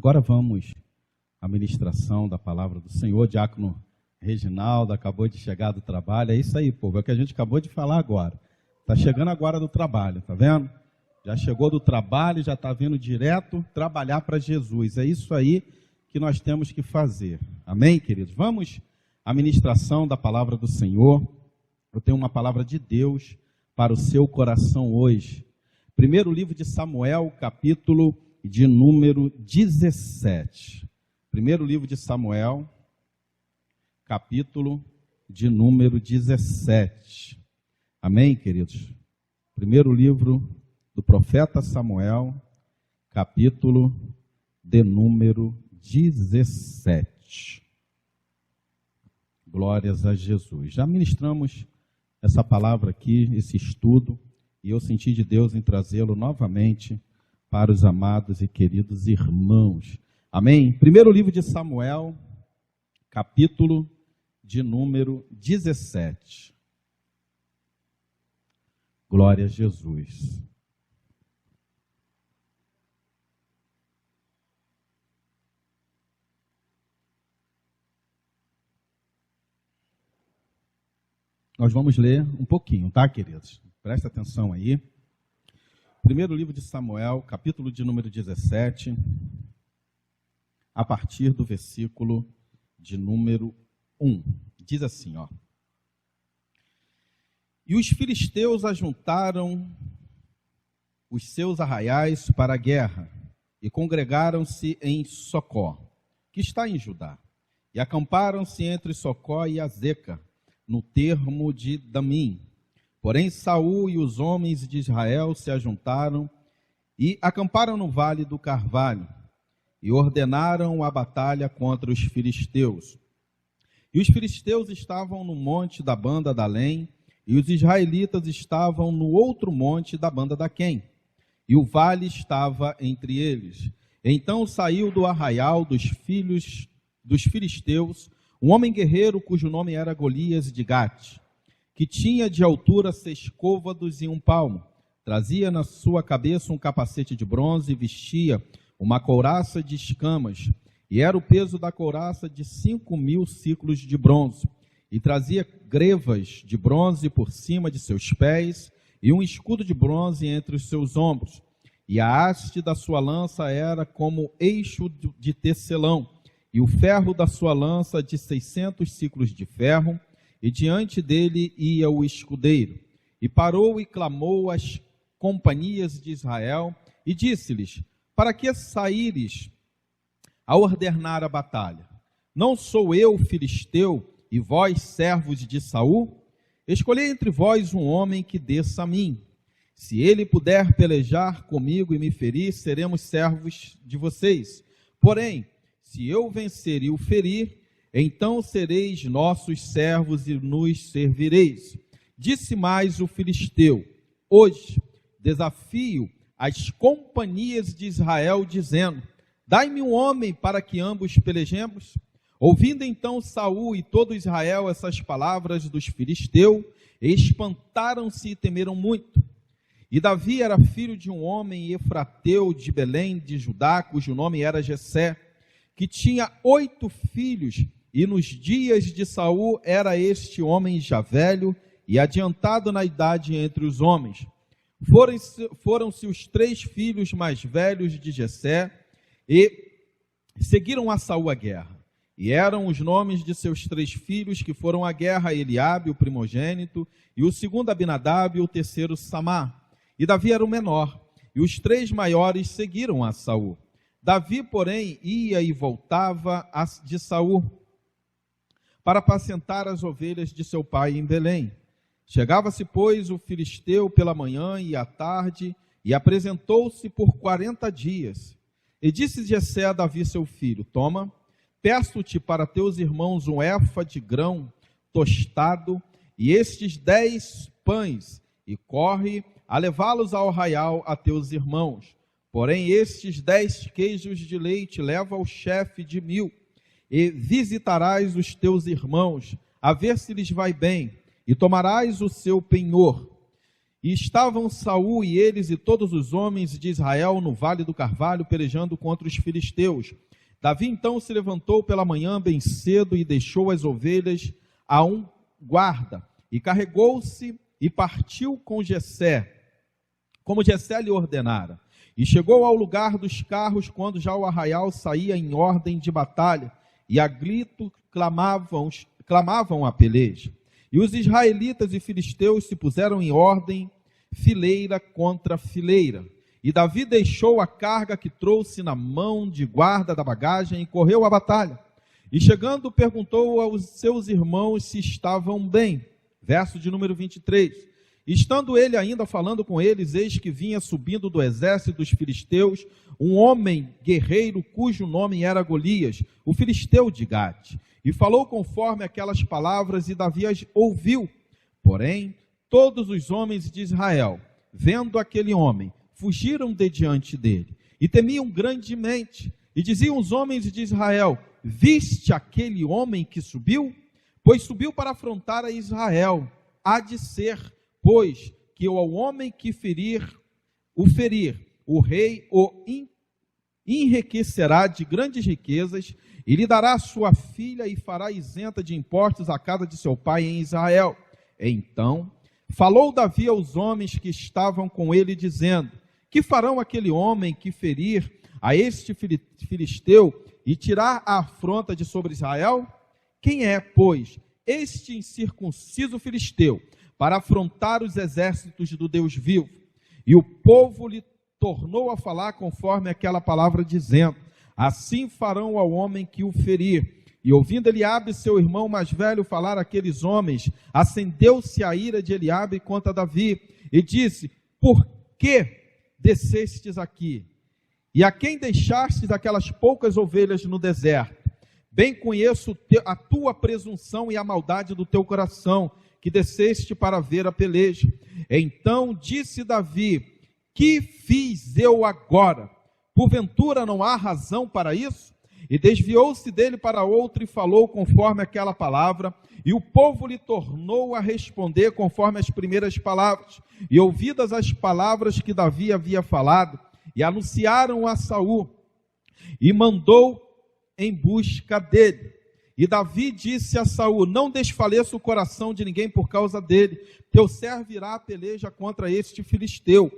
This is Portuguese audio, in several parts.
Agora vamos à ministração da palavra do Senhor. Diácono Reginaldo acabou de chegar do trabalho. É isso aí, povo, é o que a gente acabou de falar agora. Está chegando agora do trabalho, tá vendo? Já chegou do trabalho, já está vindo direto trabalhar para Jesus. É isso aí que nós temos que fazer. Amém, queridos? Vamos à ministração da palavra do Senhor. Eu tenho uma palavra de Deus para o seu coração hoje. Primeiro livro de Samuel, capítulo de número 17. Primeiro livro de Samuel, capítulo de número 17. Amém, queridos? Primeiro livro do profeta Samuel, capítulo de número 17. Glórias a Jesus. Já ministramos essa palavra aqui, esse estudo, e eu senti de Deus em trazê-lo novamente para os amados e queridos irmãos. Amém? Primeiro livro de Samuel, capítulo de número 17. Glória a Jesus. Nós vamos ler um pouquinho, tá, queridos? Presta atenção aí. Primeiro livro de Samuel, capítulo de número 17, a partir do versículo de número 1. Diz assim, ó. E os filisteus ajuntaram os seus arraiais para a guerra e congregaram-se em Socó, que está em Judá, e acamparam-se entre Socó e Azeca, no termo de Damim. Porém, Saul e os homens de Israel se ajuntaram e acamparam no vale do Carvalho e ordenaram a batalha contra os filisteus. E os filisteus estavam no monte da banda da Além, e os israelitas estavam no outro monte da banda da Quém, e o vale estava entre eles. Então saiu do arraial dos filhos dos filisteus um homem guerreiro cujo nome era Golias de Gate, que tinha de altura 6 côvados e 1 palmo. Trazia na sua cabeça um capacete de bronze e vestia uma couraça de escamas, e era o peso da couraça de 5.000 ciclos de bronze. E trazia grevas de bronze por cima de seus pés, e um escudo de bronze entre os seus ombros. E a haste da sua lança era como eixo de tecelão, e o ferro da sua lança de 600 ciclos de ferro, e diante dele ia o escudeiro. E parou e clamou às companhias de Israel, e disse-lhes: para que saíres a ordenar a batalha? Não sou eu filisteu, e vós servos de Saul? Escolhei entre vós um homem que desça a mim. Se ele puder pelejar comigo e me ferir, seremos servos de vocês. Porém, se eu vencer e o ferir, então sereis nossos servos e nos servireis. Disse mais o filisteu: hoje desafio as companhias de Israel, dizendo: dai-me um homem para que ambos pelejemos. Ouvindo então Saul e todo Israel essas palavras dos filisteus, espantaram-se e temeram muito. E Davi era filho de um homem efrateu de Belém de Judá, cujo nome era Jessé, que tinha 8 filhos, e nos dias de Saul era este homem já velho e adiantado na idade entre os homens. Foram-se os 3 filhos mais velhos de Jessé e seguiram a Saul a guerra. E eram os nomes de seus 3 filhos que foram à guerra: Eliabe, o primogênito, e o segundo Abinadab, e o terceiro Samá. E Davi era o menor, e os 3 maiores seguiram a Saul. Davi, porém, ia e voltava de Saul para apacentar as ovelhas de seu pai em Belém. Chegava-se, pois, o filisteu pela manhã e à tarde, e apresentou-se por 40 dias. E disse Jessé a Davi, seu filho: toma, peço-te para teus irmãos um efa de grão tostado e estes 10 pães, e corre a levá-los ao arraial a teus irmãos. Porém, estes 10 queijos de leite leva ao chefe de 1000, e visitarás os teus irmãos, a ver se lhes vai bem, e tomarás o seu penhor. E estavam Saul e eles e todos os homens de Israel no vale do Carvalho, pelejando contra os filisteus. Davi então se levantou pela manhã bem cedo e deixou as ovelhas a um guarda, e carregou-se e partiu com Jessé, como Jessé lhe ordenara. E chegou ao lugar dos carros, quando já o arraial saía em ordem de batalha, e a grito clamavam a peleja. E os israelitas e filisteus se puseram em ordem, fileira contra fileira. E Davi deixou a carga que trouxe na mão de guarda da bagagem e correu à batalha. E chegando, perguntou aos seus irmãos se estavam bem. Verso de número 23. Estando ele ainda falando com eles, eis que vinha subindo do exército dos filisteus um homem guerreiro, cujo nome era Golias, o filisteu de Gate. E falou conforme aquelas palavras, e Davi as ouviu. Porém, todos os homens de Israel, vendo aquele homem, fugiram de diante dele, e temiam grandemente. E diziam os homens de Israel: viste aquele homem que subiu? Pois subiu para afrontar a Israel. Há de ser, pois, que ao homem que ferir, o rei o enriquecerá de grandes riquezas, e lhe dará sua filha, e fará isenta de impostos a casa de seu pai em Israel. Então falou Davi aos homens que estavam com ele, dizendo: que farão aquele homem que ferir a este filisteu e tirar a afronta de sobre Israel? Quem é, pois, este incircunciso filisteu para afrontar os exércitos do Deus vivo? E o povo lhe tornou a falar conforme aquela palavra, dizendo: assim farão ao homem que o ferir. E ouvindo Eliabe, seu irmão mais velho, falar aqueles homens, acendeu-se a ira de Eliabe contra Davi, e disse: por que descestes aqui? E a quem deixastes aquelas poucas ovelhas no deserto? Bem conheço a tua presunção e a maldade do teu coração, que desceste para ver a peleja. Então disse Davi: que fiz eu agora? Porventura não há razão para isso? E desviou-se dele para outro e falou conforme aquela palavra, e o povo lhe tornou a responder conforme as primeiras palavras. E ouvidas as palavras que Davi havia falado, e anunciaram a Saul, e mandou em busca dele. E Davi disse a Saul: não desfaleça o coração de ninguém por causa dele, teu servo irá a peleja contra este filisteu.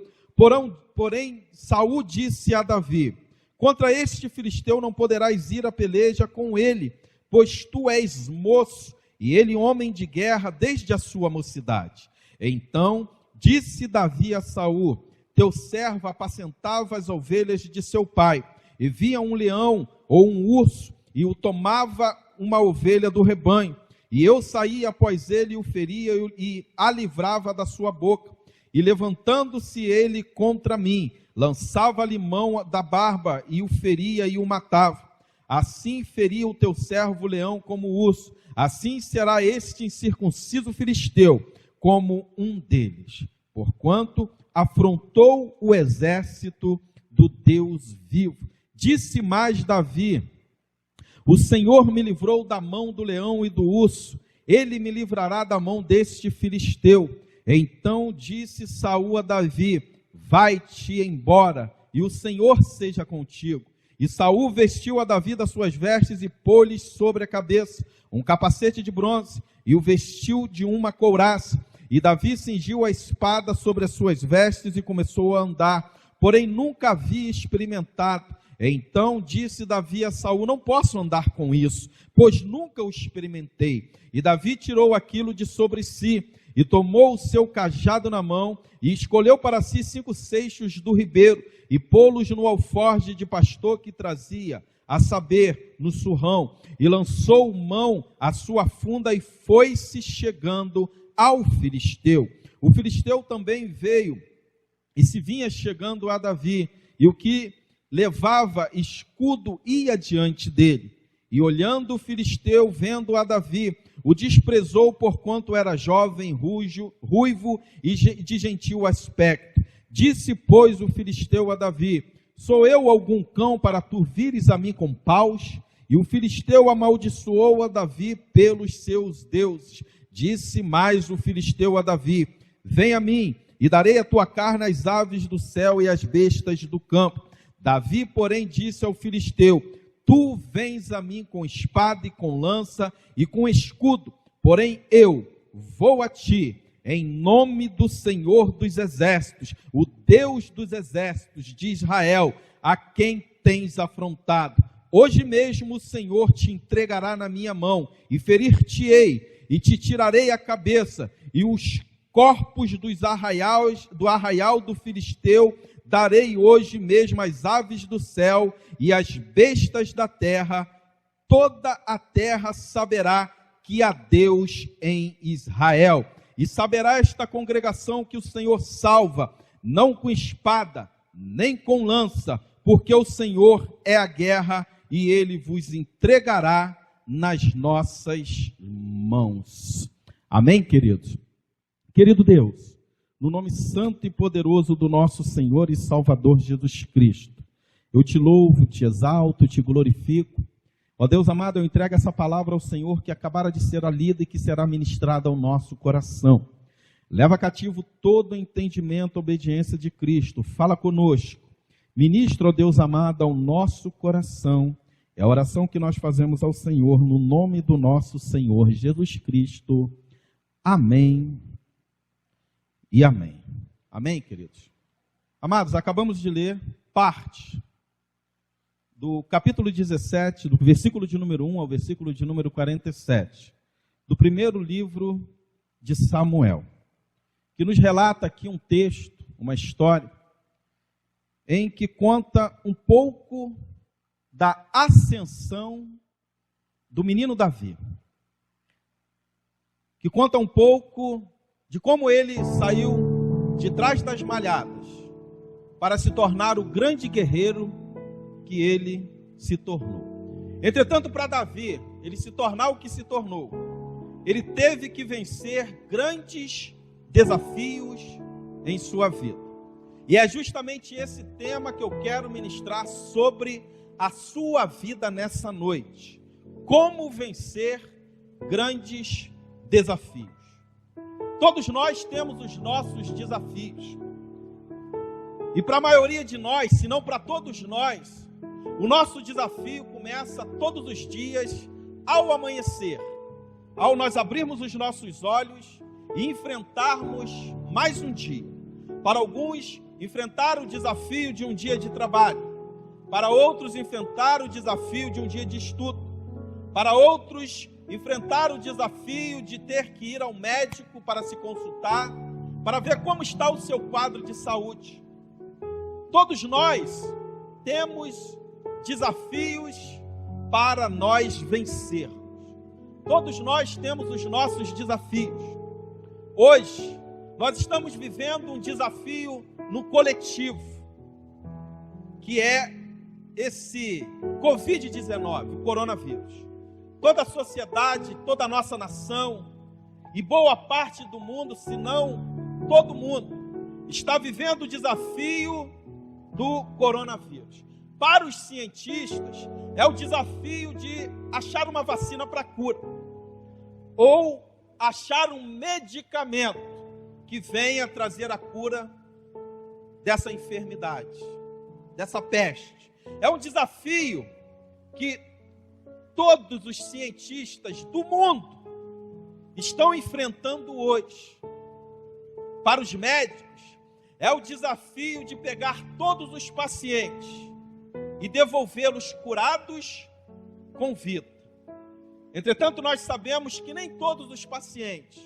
Porém, Saul disse a Davi: contra este filisteu não poderás ir a peleja com ele, pois tu és moço, e ele homem de guerra desde a sua mocidade. Então disse Davi a Saul: teu servo apacentava as ovelhas de seu pai, e via um leão ou um urso, e o tomava uma ovelha do rebanho, e eu saía após ele e o feria, e a livrava da sua boca, e levantando-se ele contra mim, lançava-lhe mão da barba, e o feria e o matava. Assim feria o teu servo leão como o urso, assim será este incircunciso filisteu como um deles, porquanto afrontou o exército do Deus vivo. Disse mais Davi: o Senhor me livrou da mão do leão e do urso, ele me livrará da mão deste filisteu. Então disse Saul a Davi: vai-te embora, e o Senhor seja contigo. E Saul vestiu a Davi das suas vestes e pôs-lhe sobre a cabeça um capacete de bronze, e o vestiu de uma couraça. E Davi cingiu a espada sobre as suas vestes e começou a andar, porém nunca havia experimentado. Então disse Davi a Saul: não posso andar com isso, pois nunca o experimentei. E Davi tirou aquilo de sobre si, e tomou o seu cajado na mão, e escolheu para si 5 seixos do ribeiro, e pô-los no alforje de pastor que trazia, a saber, no surrão, e lançou mão à sua funda, e foi-se chegando ao filisteu. O filisteu também veio, e se vinha chegando a Davi, e o que levava escudo ia diante dele. E olhando o filisteu, vendo a Davi, o desprezou porquanto era jovem, ruivo e de gentil aspecto. Disse, pois, o filisteu a Davi: sou eu algum cão para tu vires a mim com paus? E o filisteu amaldiçoou a Davi pelos seus deuses. Disse mais o filisteu a Davi: vem a mim, e darei a tua carne às aves do céu e às bestas do campo. Davi, porém, disse ao filisteu: tu vens a mim com espada e com lança e com escudo, porém eu vou a ti em nome do Senhor dos exércitos, o Deus dos exércitos de Israel, a quem tens afrontado. Hoje mesmo o Senhor te entregará na minha mão, e ferir-te-ei, e te tirarei a cabeça, e os corpos do arraial do filisteu darei hoje mesmo às aves do céu e às bestas da terra. Toda a terra saberá que há Deus em Israel. E saberá esta congregação que o Senhor salva, não com espada, nem com lança, porque o Senhor é a guerra, e ele vos entregará nas nossas mãos. Amém, queridos? Querido Deus, no nome santo e poderoso do nosso Senhor e Salvador Jesus Cristo, eu te louvo, te exalto, te glorifico. Ó Deus amado, eu entrego essa palavra ao Senhor que acabara de ser lida e que será ministrada ao nosso coração. Leva cativo todo o entendimento, a obediência de Cristo. Fala conosco. Ministra, ó Deus amado, ao nosso coração. É a oração que nós fazemos ao Senhor, no nome do nosso Senhor Jesus Cristo. Amém e amém. Amém, queridos? Amados, acabamos de ler parte do capítulo 17, do versículo de número 1 ao versículo de número 47, do primeiro livro de Samuel, que nos relata aqui um texto, uma história, em que conta um pouco da ascensão do menino Davi, que conta um pouco de como ele saiu de trás das malhadas para se tornar o grande guerreiro que ele se tornou. Entretanto, para Davi, ele se tornar o que se tornou, ele teve que vencer grandes desafios em sua vida. E é justamente esse tema que eu quero ministrar sobre a sua vida nessa noite. Como vencer grandes desafios. Todos nós temos os nossos desafios. E para a maioria de nós, se não para todos nós, o nosso desafio começa todos os dias ao amanhecer, ao nós abrirmos os nossos olhos e enfrentarmos mais um dia. Para alguns, enfrentar o desafio de um dia de trabalho. Para outros, enfrentar o desafio de um dia de estudo. Para outros, enfrentar o desafio de ter que ir ao médico para se consultar, para ver como está o seu quadro de saúde. Todos nós temos desafios para nós vencermos. Todos nós temos os nossos desafios. Hoje, nós estamos vivendo um desafio no coletivo, que é esse Covid-19, o coronavírus. Toda a sociedade, toda a nossa nação e boa parte do mundo, se não todo mundo, está vivendo o desafio do coronavírus. Para os cientistas, é o desafio de achar uma vacina para a cura, ou achar um medicamento que venha trazer a cura dessa enfermidade, dessa peste. É um desafio que todos os cientistas do mundo estão enfrentando hoje. Para os médicos, é o desafio de pegar todos os pacientes e devolvê-los curados com vida. Entretanto, nós sabemos que nem todos os pacientes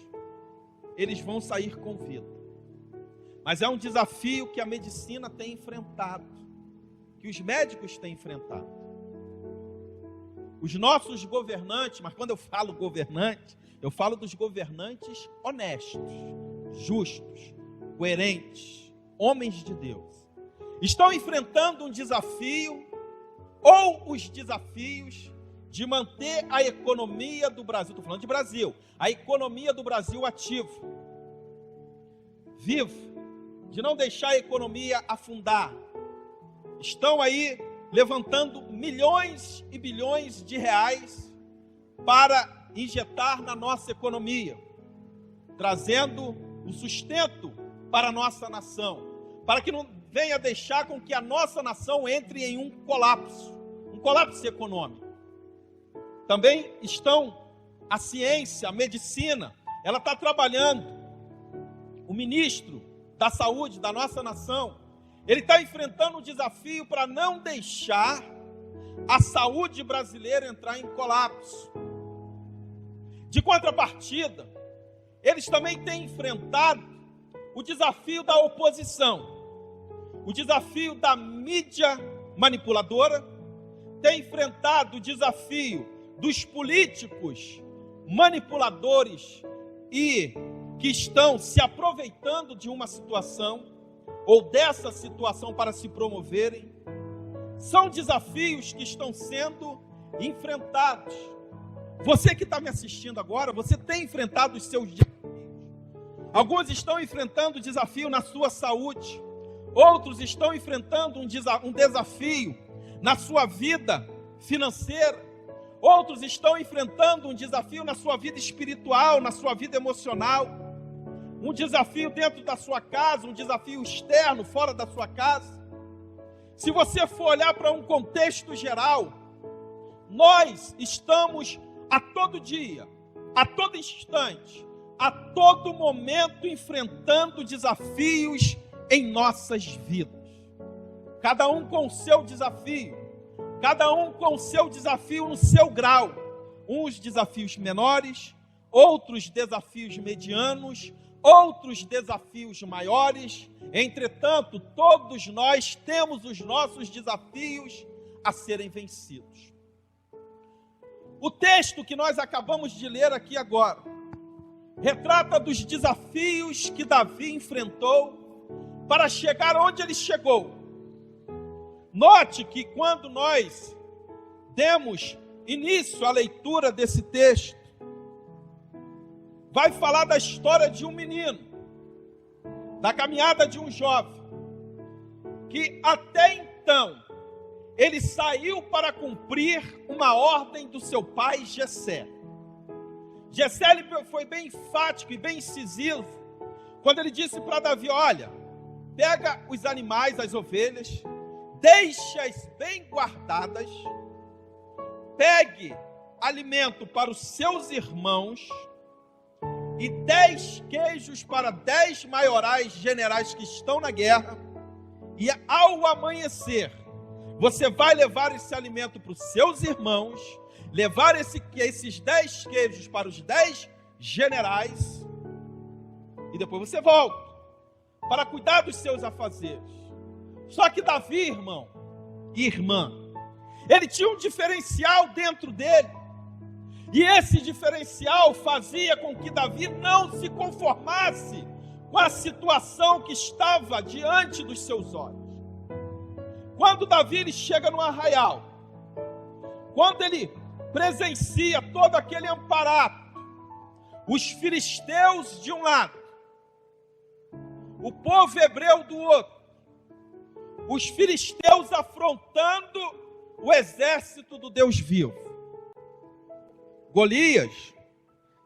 eles vão sair com vida. Mas é um desafio que a medicina tem enfrentado, que os médicos têm enfrentado. Os nossos governantes, mas quando eu falo governante, eu falo dos governantes honestos, justos, coerentes, homens de Deus. Estão enfrentando um desafio, ou os desafios de manter a economia do Brasil, estou falando de Brasil, a economia do Brasil ativa, vivo, de não deixar a economia afundar. Estão aí levantando milhões e bilhões de reais para injetar na nossa economia, trazendo o sustento para a nossa nação, para que não venha deixar com que a nossa nação entre em um colapso econômico. Também estão a ciência, a medicina, ela está trabalhando. O ministro da saúde da nossa nação, ele está enfrentando um desafio para não deixar a saúde brasileira entrar em colapso. De contrapartida, eles também têm enfrentado o desafio da oposição, o desafio da mídia manipuladora, tem enfrentado o desafio dos políticos manipuladores e que estão se aproveitando de uma situação ou dessa situação para se promoverem. São desafios que estão sendo enfrentados. Você que está me assistindo agora, você tem enfrentado os seus desafios. Alguns estão enfrentando o desafio na sua saúde. Outros estão enfrentando um desafio na sua vida financeira. Outros estão enfrentando um desafio na sua vida espiritual, na sua vida emocional. Um desafio dentro da sua casa, um desafio externo, fora da sua casa. Se você for olhar para um contexto geral, nós estamos a todo dia, a todo instante, a todo momento enfrentando desafios em nossas vidas. Cada um com o seu desafio, cada um com o seu desafio no seu grau. Uns desafios menores, outros desafios medianos, outros desafios maiores. Entretanto, todos nós temos os nossos desafios a serem vencidos. O texto que nós acabamos de ler aqui agora retrata dos desafios que Davi enfrentou para chegar onde ele chegou. Note que quando nós demos início à leitura desse texto, vai falar da história de um menino, da caminhada de um jovem, que até então ele saiu para cumprir uma ordem do seu pai Jessé. Jessé ele foi bem enfático e bem incisivo quando ele disse para Davi: olha, pega os animais, as ovelhas, deixa-as bem guardadas, pegue alimento para os seus irmãos e 10 queijos para 10 maiorais generais que estão na guerra, e ao amanhecer você vai levar esse alimento para os seus irmãos, levar esses 10 queijos para os 10 generais, e depois você volta para cuidar dos seus afazeres. Só que Davi, irmão e irmã, ele tinha um diferencial dentro dele, e esse diferencial fazia com que Davi não se conformasse com a situação que estava diante dos seus olhos. Quando Davi ele chega no arraial, quando ele presencia todo aquele aparato, os filisteus de um lado, o povo hebreu do outro, os filisteus afrontando o exército do Deus vivo, Golias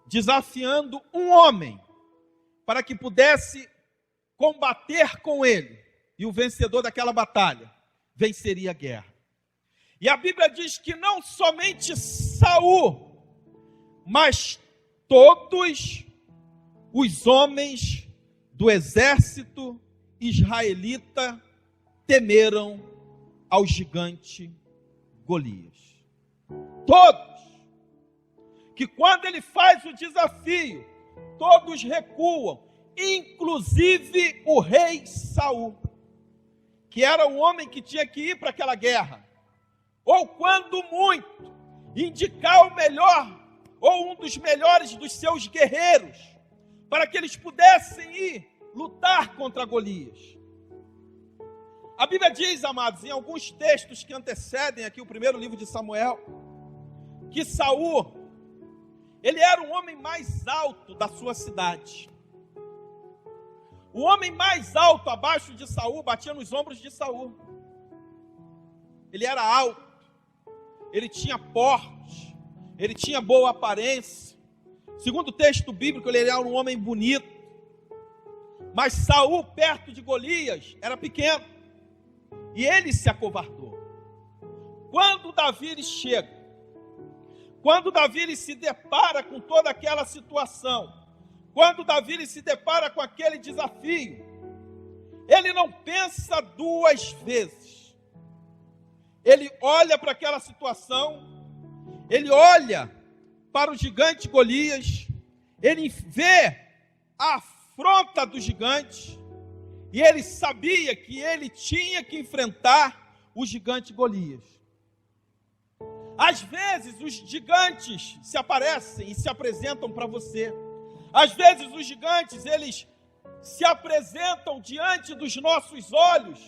desafiando um homem para que pudesse combater com ele, e o vencedor daquela batalha venceria a guerra. E a Bíblia diz que não somente Saul, mas todos os homens do exército israelita temeram ao gigante Golias. Todos. Que quando ele faz o desafio, todos recuam, inclusive o rei Saul, que era o homem que tinha que ir para aquela guerra, ou quando muito, indicar o melhor, ou um dos melhores dos seus guerreiros, para que eles pudessem ir lutar contra Golias. A Bíblia diz, amados, em alguns textos que antecedem aqui o primeiro livro de Samuel, que Saul, ele era o homem mais alto da sua cidade. O homem mais alto abaixo de Saul batia nos ombros de Saul. Ele era alto, ele tinha porte, ele tinha boa aparência. Segundo o texto bíblico, ele era um homem bonito. Mas Saul, perto de Golias, era pequeno. E ele se acovardou. Quando Davi ele chega, quando Davi ele se depara com toda aquela situação, quando Davi ele se depara com aquele desafio, ele não pensa duas vezes. Ele olha para aquela situação, ele olha para o gigante Golias, ele vê a afronta do gigante, e ele sabia que ele tinha que enfrentar o gigante Golias. Às vezes os gigantes se aparecem e se apresentam para você. Às vezes os gigantes, eles se apresentam diante dos nossos olhos,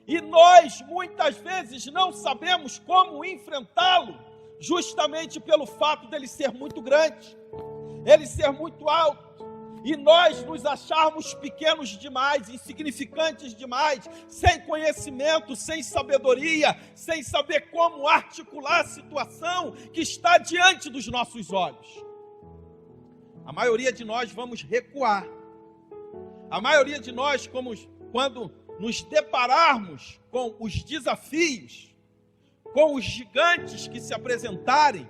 e nós muitas vezes não sabemos como enfrentá-lo, justamente pelo fato dele ser muito grande, ele ser muito alto, e nós nos acharmos pequenos demais, insignificantes demais, sem conhecimento, sem sabedoria, sem saber como articular a situação que está diante dos nossos olhos. A maioria de nós vamos recuar. A maioria de nós, quando nos depararmos com os desafios, com os gigantes que se apresentarem,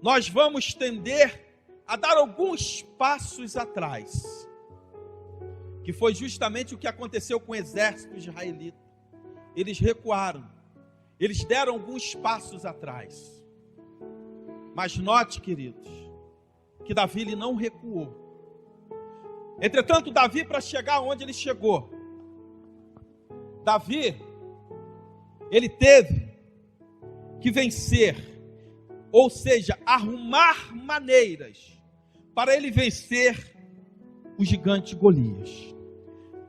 nós vamos tender a dar alguns passos atrás, que foi justamente o que aconteceu com o exército israelita. Eles recuaram, eles deram alguns passos atrás. Mas note, queridos, que Davi ele não recuou. Entretanto, Davi, para chegar onde ele chegou, Davi, ele teve que vencer, ou seja, arrumar maneiras para ele vencer o gigante Golias.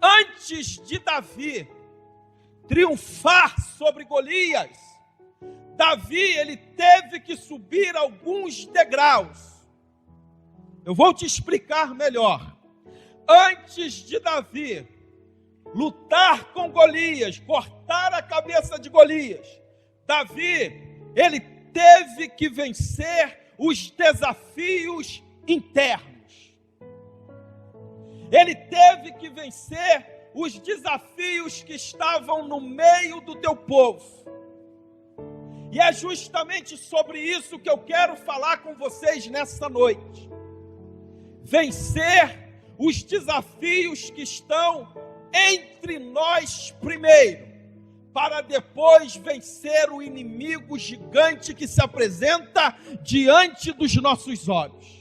Antes de Davi triunfar sobre Golias, Davi ele teve que subir alguns degraus. Eu vou te explicar melhor. Antes de Davi lutar com Golias, cortar a cabeça de Golias, Davi ele teve que vencer os desafios internos. Ele teve que vencer os desafios que estavam no meio do teu povo. E é justamente sobre isso que eu quero falar com vocês nessa noite. Vencer os desafios que estão entre nós primeiro, para depois vencer o inimigo gigante que se apresenta diante dos nossos olhos.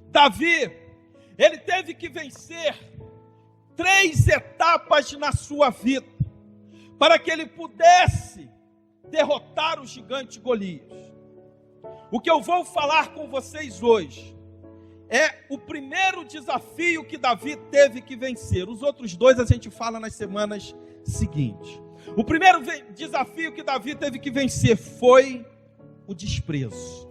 Davi, ele teve que vencer 3 etapas na sua vida, para que ele pudesse derrotar o gigante Golias. O que eu vou falar com vocês hoje é o primeiro desafio que Davi teve que vencer. Os outros 2 a gente fala nas semanas seguintes. O primeiro desafio que Davi teve que vencer foi o desprezo.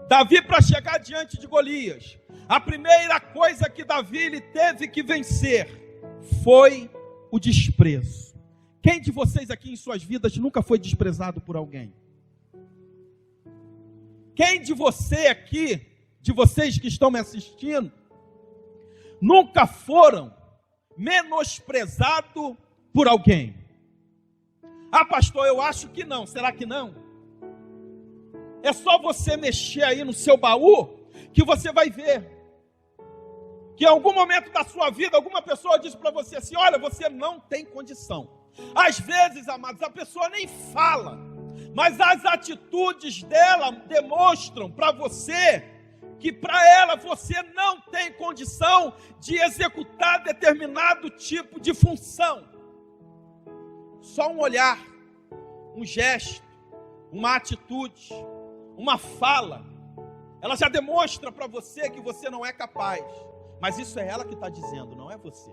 Davi, para chegar diante de Golias, a primeira coisa que Davi ele teve que vencer foi o desprezo. Quem de vocês aqui em suas vidas nunca foi desprezado por alguém? Quem de vocês que estão me assistindo, nunca foram menosprezados por alguém? Ah, pastor, eu acho que não. Será que não? É só você mexer aí no seu baú que você vai ver que em algum momento da sua vida, alguma pessoa disse para você assim: olha, você não tem condição. Às vezes, amados, a pessoa nem fala, mas as atitudes dela demonstram para você que para ela você não tem condição de executar determinado tipo de função. Só um olhar, um gesto, uma atitude, uma fala, ela já demonstra para você que você não é capaz. Mas isso é ela que está dizendo, não é você.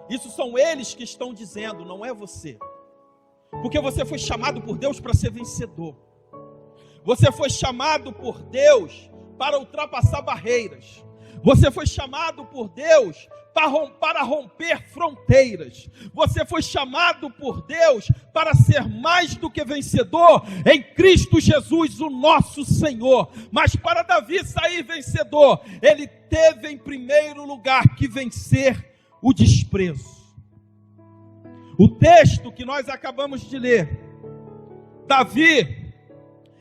Isso são eles que estão dizendo, não é você. Porque você foi chamado por Deus para ser vencedor. Você foi chamado por Deus para ultrapassar barreiras. Você foi chamado por Deus para romper fronteiras. Você foi chamado por Deus para ser mais do que vencedor em Cristo Jesus, o nosso Senhor. Mas para Davi sair vencedor, ele teve em primeiro lugar que vencer o desprezo. O texto que nós acabamos de ler, Davi,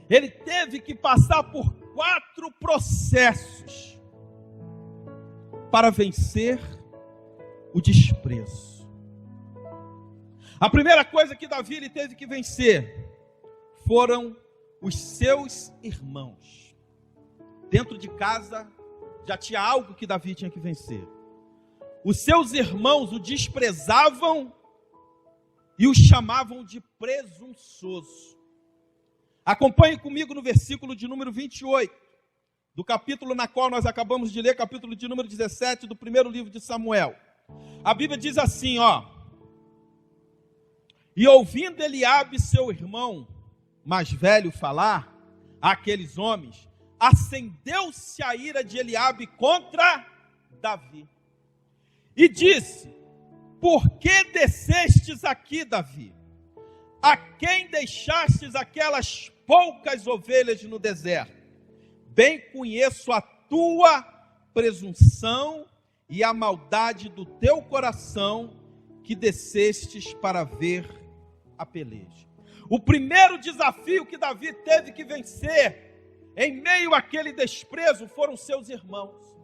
ele teve que passar por 4 processos para vencer o desprezo. A primeira coisa que Davi ele teve que vencer foram os seus irmãos. Dentro de casa já tinha algo que Davi tinha que vencer. Os seus irmãos o desprezavam e o chamavam de presunçoso. Acompanhe comigo no versículo de número 28, do capítulo na qual nós acabamos de ler, capítulo de número 17 do primeiro livro de Samuel. A Bíblia diz assim, e ouvindo Eliabe, seu irmão mais velho, falar àqueles homens, acendeu-se a ira de Eliabe contra Davi. E disse, por que descestes aqui, Davi? A quem deixastes aquelas poucas ovelhas no deserto? Bem conheço a tua presunção e a maldade do teu coração, que descestes para ver a peleja. O primeiro desafio que Davi teve que vencer, em meio àquele desprezo, foram seus irmãos.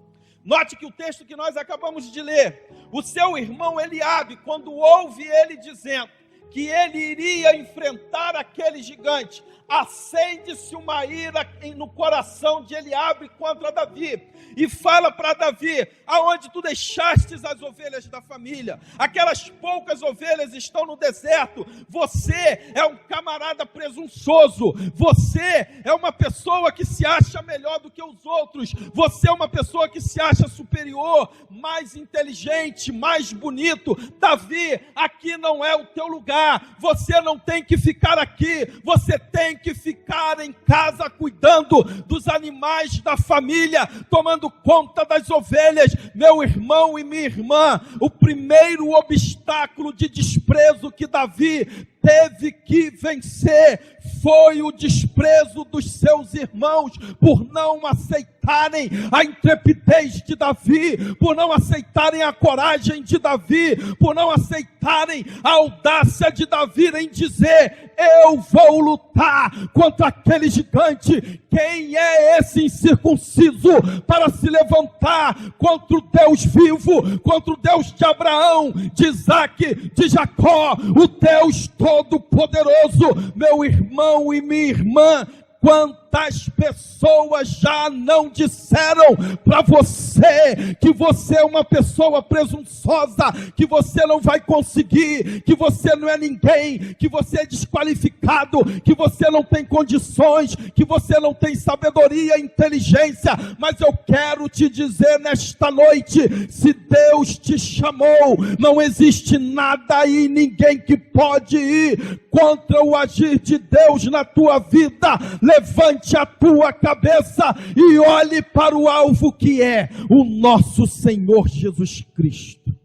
Note que o texto que nós acabamos de ler, o seu irmão Eliabe, quando ouve ele dizendo que ele iria enfrentar aquele gigante, acende-se uma ira no coração de Eliabe contra Davi, e fala para Davi, aonde tu deixastes as ovelhas da família? Aquelas poucas ovelhas estão no deserto, você é um camarada presunçoso, você é uma pessoa que se acha melhor do que os outros, você é uma pessoa que se acha superior, mais inteligente, mais bonito. Davi, aqui não é o teu lugar, você não tem que ficar aqui, você tem que ficar em casa cuidando dos animais da família, tomando conta das ovelhas. Meu irmão e minha irmã, o primeiro obstáculo de desprezo que Davi teve que vencer foi o desprezo dos seus irmãos, por não aceitarem a intrepidez de Davi, por não aceitarem a coragem de Davi, por não aceitarem a audácia de Davi em dizer, eu vou lutar contra aquele gigante. Quem é esse incircunciso para se levantar contra o Deus vivo, contra o Deus de Abraão, de Isaac, de Jacó, o Deus Todo-Poderoso? Meu irmão e minha irmã, quantas pessoas já não disseram para você que você é uma pessoa presunçosa, que você não vai conseguir, que você não é ninguém, que você é desqualificado, que você não tem condições, que você não tem sabedoria e inteligência. Mas eu quero te dizer nesta noite, se Deus te chamou, não existe nada e ninguém que pode ir contra o agir de Deus na tua vida. Levante a tua cabeça e olhe para o alvo, que é o nosso Senhor Jesus Cristo.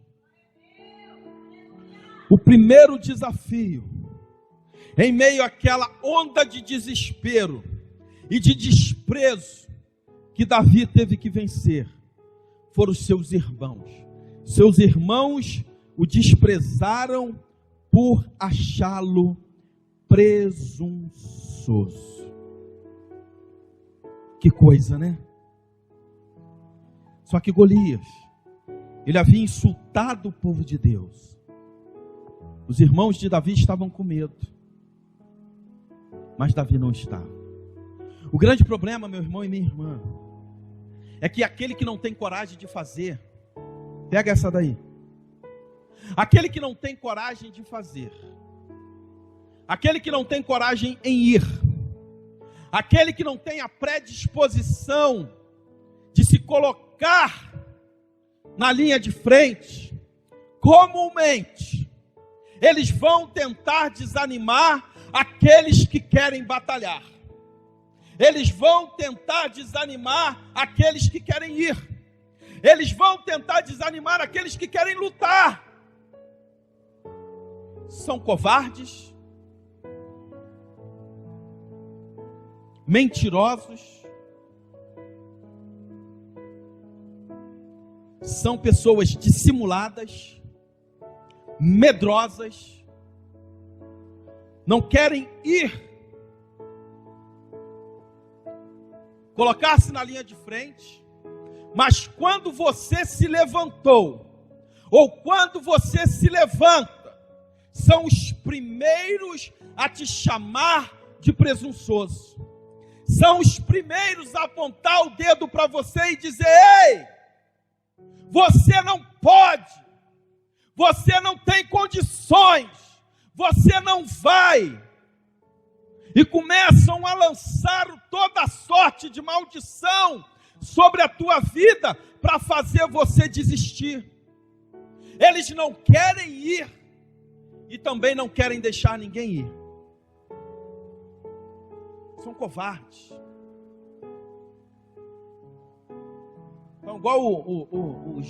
O primeiro desafio, em meio àquela onda de desespero e de desprezo que Davi teve que vencer, foram os seus irmãos. Seus irmãos o desprezaram por achá-lo presunçoso. Que coisa, né? Só que Golias, ele havia insultado o povo de Deus. Os irmãos de Davi estavam com medo, mas Davi não estava. O grande problema, meu irmão e minha irmã, é que aquele que não tem coragem de fazer, pega essa daí, aquele que não tem coragem de fazer, aquele que não tem coragem em ir, aquele que não tem a predisposição de se colocar na linha de frente, comumente, eles vão tentar desanimar aqueles que querem batalhar. Eles vão tentar desanimar aqueles que querem ir. Eles vão tentar desanimar aqueles que querem lutar. São covardes, mentirosos, são pessoas dissimuladas, medrosas, não querem ir, colocar-se na linha de frente, mas quando você se levantou, ou quando você se levanta, são os primeiros a te chamar de presunçoso. São os primeiros a apontar o dedo para você e dizer: ei, você não pode, você não tem condições, você não vai. E começam a lançar toda sorte de maldição sobre a tua vida para fazer você desistir. Eles não querem ir e também não querem deixar ninguém ir. São covardes. São igual os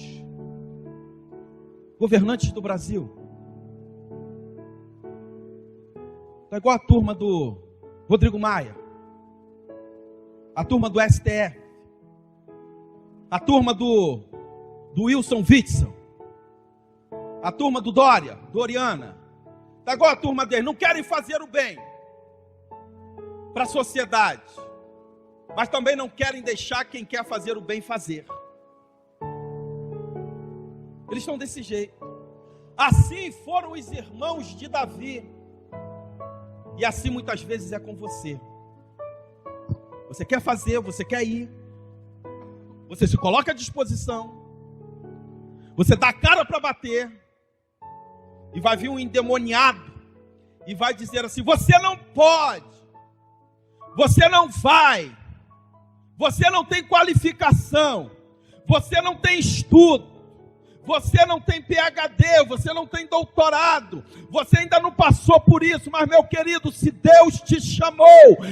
governantes do Brasil. Está igual a turma do Rodrigo Maia, a turma do STF, a turma do Wilson Witzel, a turma do Doriana. Está igual a turma deles. Não querem fazer o bem para a sociedade, mas também não querem deixar quem quer fazer o bem fazer. Eles estão desse jeito. Assim foram os irmãos de Davi. E assim muitas vezes é com você. Você quer fazer, você quer ir, você se coloca à disposição, você dá a cara para bater, e vai vir um endemoniado e vai dizer assim: você não pode, você não vai, você não tem qualificação, você não tem estudo, você não tem PhD, você não tem doutorado, você ainda não passou por isso. Mas, meu querido, se Deus te chamou,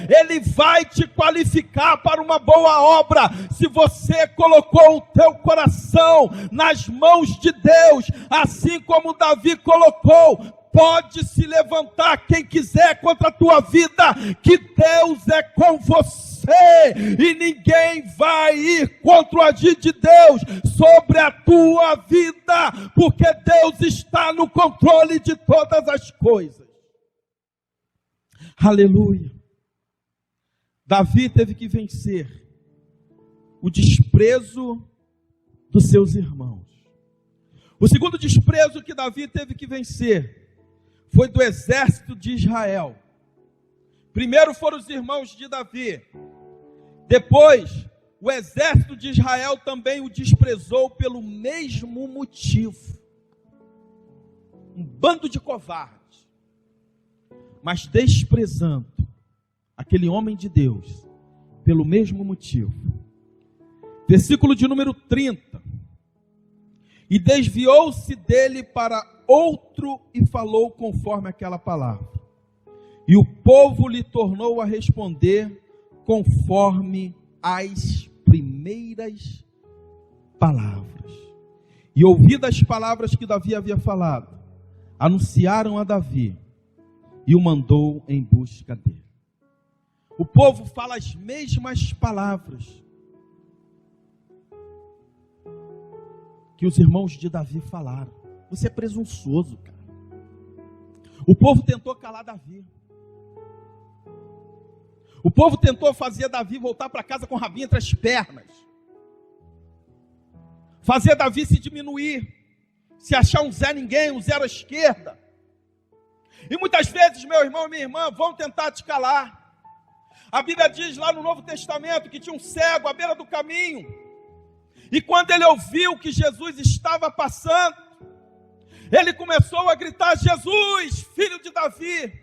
Ele vai te qualificar para uma boa obra. Se você colocou o teu coração nas mãos de Deus, assim como Davi colocou, pode se levantar quem quiser contra a tua vida, que Deus é com você, e ninguém vai ir contra o agir de Deus sobre a tua vida, porque Deus está no controle de todas as coisas. Aleluia. Davi teve que vencer o desprezo dos seus irmãos. O segundo desprezo que Davi teve que vencer foi do exército de Israel. Primeiro foram os irmãos de Davi. Depois, o exército de Israel também o desprezou pelo mesmo motivo. Um bando de covardes. Mas desprezando aquele homem de Deus pelo mesmo motivo. Versículo de número 30. E desviou-se dele para outro e falou conforme aquela palavra. E o povo lhe tornou a responder conforme as primeiras palavras. E ouvidas as palavras que Davi havia falado, anunciaram a Davi e o mandou em busca dele. O povo fala as mesmas palavras que os irmãos de Davi falaram. Você é presunçoso, cara. O povo tentou calar Davi. O povo tentou fazer Davi voltar para casa com o rabinho entre as pernas. Fazer Davi se diminuir. Se achar um Zé Ninguém, um zero à esquerda. E muitas vezes, meu irmão e minha irmã, vão tentar te calar. A Bíblia diz lá no Novo Testamento que tinha um cego à beira do caminho. E quando ele ouviu que Jesus estava passando, ele começou a gritar: Jesus, filho de Davi.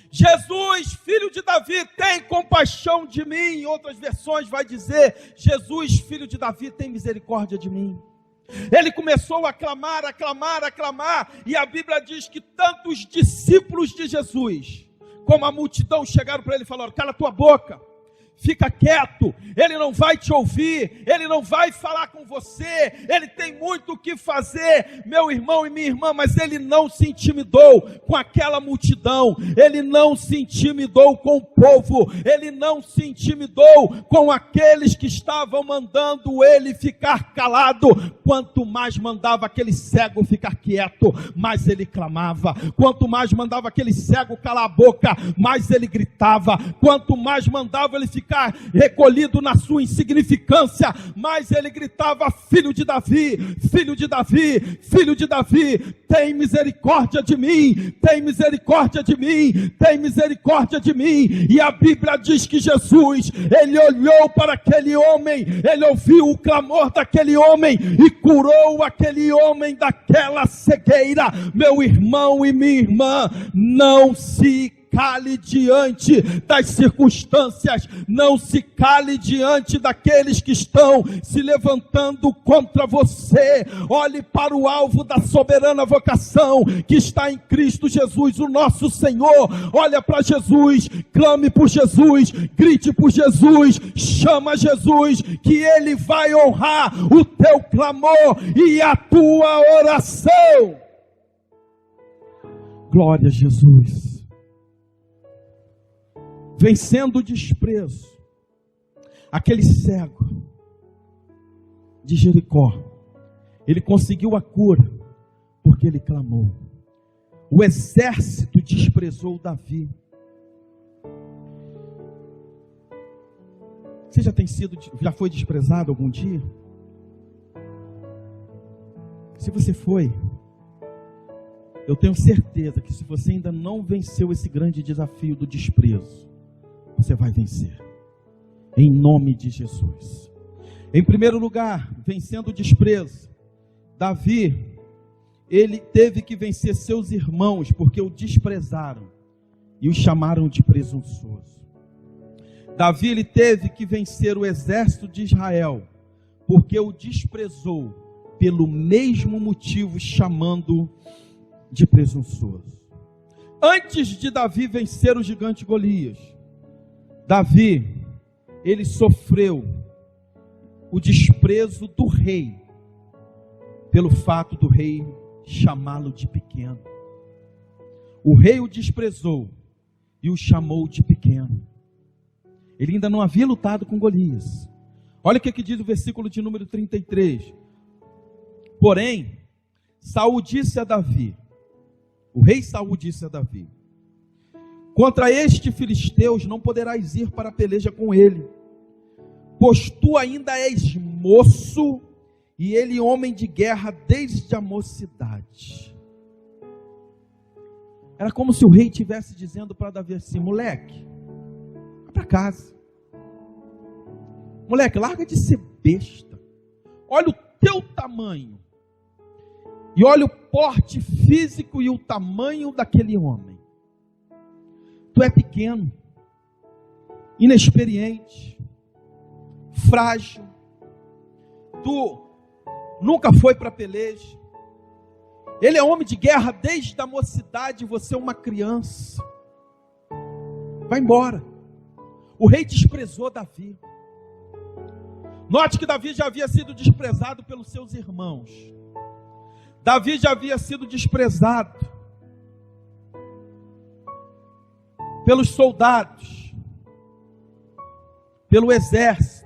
Jesus, filho de Davi, tem compaixão de mim. Em outras versões vai dizer: Jesus, filho de Davi, tem misericórdia de mim. Ele começou a clamar, a clamar, a clamar. E a Bíblia diz que tanto os discípulos de Jesus como a multidão chegaram para ele e falaram: cala tua boca, Fica quieto, ele não vai te ouvir, ele não vai falar com você, ele tem muito o que fazer, meu irmão e minha irmã, mas ele não se intimidou com aquela multidão, ele não se intimidou com o povo, ele não se intimidou com aqueles que estavam mandando ele ficar calado. Quanto mais mandava aquele cego ficar quieto, mais ele clamava. Quanto mais mandava aquele cego calar a boca, mais ele gritava. Quanto mais mandava ele ficar recolhido na sua insignificância, mas ele gritava: filho de Davi, filho de Davi, filho de Davi, tem misericórdia de mim, tem misericórdia de mim, tem misericórdia de mim. E a Bíblia diz que Jesus, ele olhou para aquele homem, ele ouviu o clamor daquele homem e curou aquele homem daquela cegueira. Meu irmão e minha irmã, não se cale diante das circunstâncias, não se cale diante daqueles que estão se levantando contra você. Olhe para o alvo da soberana vocação que está em Cristo Jesus, o nosso Senhor. Olha para Jesus, clame por Jesus, grite por Jesus, chama Jesus, que Ele vai honrar o teu clamor e a tua oração. Glória a Jesus. Vencendo o desprezo, aquele cego de Jericó, ele conseguiu a cura, porque ele clamou. O exército desprezou Davi. Você já foi desprezado algum dia? Se você foi, eu tenho certeza que se você ainda não venceu esse grande desafio do desprezo, você vai vencer, em nome de Jesus. Em primeiro lugar, vencendo o desprezo, Davi, ele teve que vencer seus irmãos, porque o desprezaram e o chamaram de presunçoso. Davi, ele teve que vencer o exército de Israel, porque o desprezou, pelo mesmo motivo, chamando de presunçoso. Antes de Davi vencer o gigante Golias, Davi, ele sofreu o desprezo do rei, pelo fato do rei chamá-lo de pequeno. O rei o desprezou e o chamou de pequeno. Ele ainda não havia lutado com Golias. Olha o que diz o versículo de número 33. Porém, Saul disse a Davi, o rei Saul disse a Davi: contra este filisteus não poderás ir para a peleja com ele, pois tu ainda és moço, e ele homem de guerra desde a mocidade. Era como se o rei estivesse dizendo para Davi assim: moleque, vai para casa. Moleque, larga de ser besta. Olha o teu tamanho. E olha o porte físico e o tamanho daquele homem. Tu é pequeno, inexperiente, frágil. Tu nunca foi para peleja. Ele é homem de guerra desde a mocidade, você é uma criança. Vai embora. O rei desprezou Davi. Note que Davi já havia sido desprezado pelos seus irmãos. Davi já havia sido desprezado pelos soldados, pelo exército.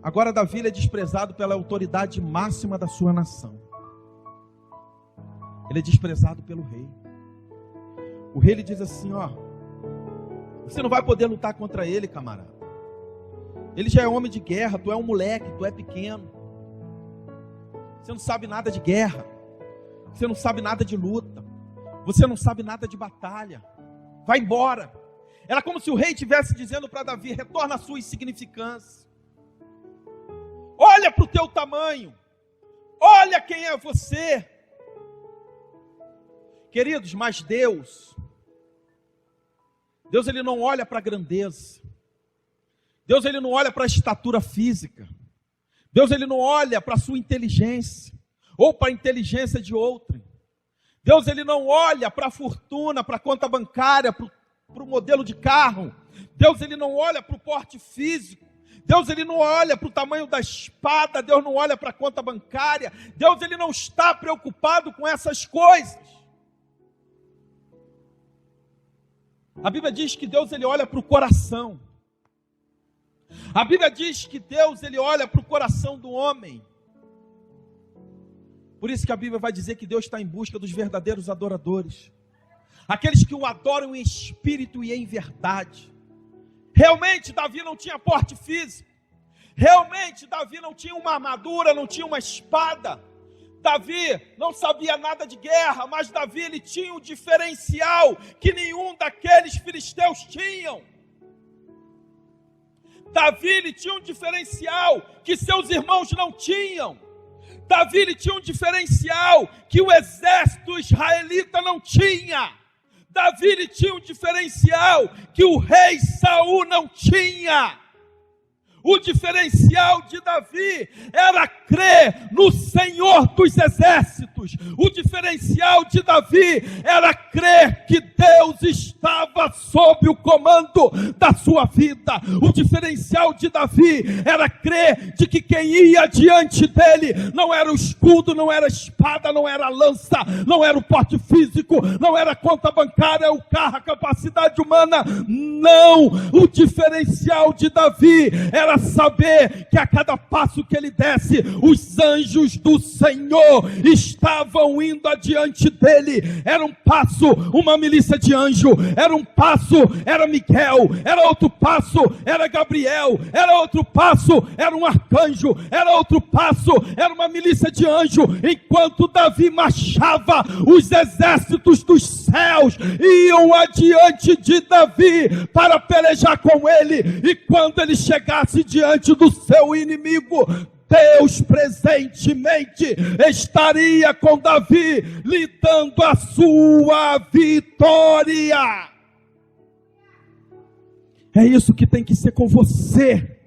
Agora Davi é desprezado pela autoridade máxima da sua nação. Ele é desprezado pelo rei. O rei lhe diz assim: ó, você não vai poder lutar contra ele, camarada. Ele já é homem de guerra, tu é um moleque, tu é pequeno. Você não sabe nada de guerra. Você não sabe nada de luta. Você não sabe nada de batalha. Vai embora. Era como se o rei estivesse dizendo para Davi: retorna à sua insignificância. Olha para o teu tamanho. Olha quem é você. Queridos, mas Deus ele não olha para a grandeza. Deus ele não olha para a estatura física. Deus ele não olha para a sua inteligência ou para a inteligência de outrem. Deus ele não olha para a fortuna, para a conta bancária, para o para o modelo de carro. Deus, ele não olha para o porte físico. Deus, ele não olha para o tamanho da espada. Deus não olha para a conta bancária. Deus, ele não está preocupado com essas coisas. A Bíblia diz que Deus, ele olha para o coração. A Bíblia diz que Deus, ele olha para o coração do homem. Por isso que a Bíblia vai dizer que Deus está em busca dos verdadeiros adoradores. Aqueles que o adoram em espírito e em verdade. Realmente Davi não tinha porte físico. Realmente Davi não tinha uma armadura, não tinha uma espada. Davi não sabia nada de guerra, mas Davi, ele tinha um diferencial que nenhum daqueles filisteus tinham. Davi, ele tinha um diferencial que seus irmãos não tinham. Davi, ele tinha um diferencial que o exército israelita não tinha. Davi, ele tinha um diferencial que o rei Saul não tinha. O diferencial de Davi era crer no Senhor dos exércitos. O diferencial de Davi era crer que Deus estava sob o comando da sua vida. O diferencial de Davi era crer de que quem ia diante dele não era o escudo, não era a espada, não era a lança, não era o porte físico, não era a conta bancária, o carro, a capacidade humana. Não! O diferencial de Davi era saber que a cada passo que ele desse, os anjos do Senhor estavam indo adiante dele. Era um passo, uma milícia de anjo. Era um passo, era Miguel. Era outro passo, era Gabriel. Era outro passo, era um arcanjo. Era outro passo, era uma milícia de anjo. Enquanto Davi marchava, os exércitos dos céus iam adiante de Davi para pelejar com ele. E quando ele chegasse diante do seu inimigo, Deus presentemente estaria com Davi, lhe dando a sua vitória. É isso que tem que ser com você.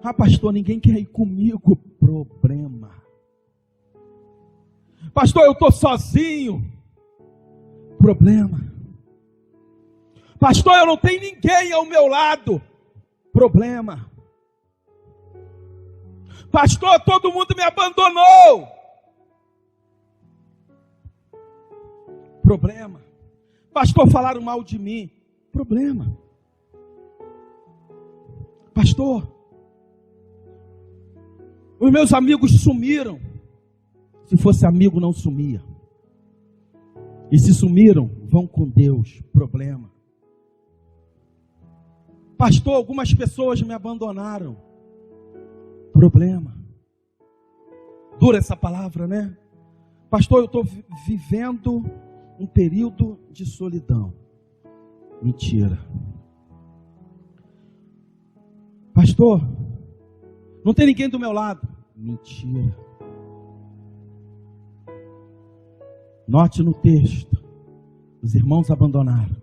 Ah, pastor, ninguém quer ir comigo. Problema. Pastor, eu estou sozinho. Problema. Pastor, eu não tenho ninguém ao meu lado. Problema. Pastor, todo mundo me abandonou. Problema. Pastor, falaram mal de mim. Problema. Pastor, os meus amigos sumiram. Se fosse amigo, não sumia. E se sumiram, vão com Deus. Problema. Pastor, algumas pessoas me abandonaram. Problema. Dura essa palavra, né? Pastor, eu estou vivendo um período de solidão. Mentira. Pastor, não tem ninguém do meu lado. Mentira. Note no texto, os irmãos abandonaram.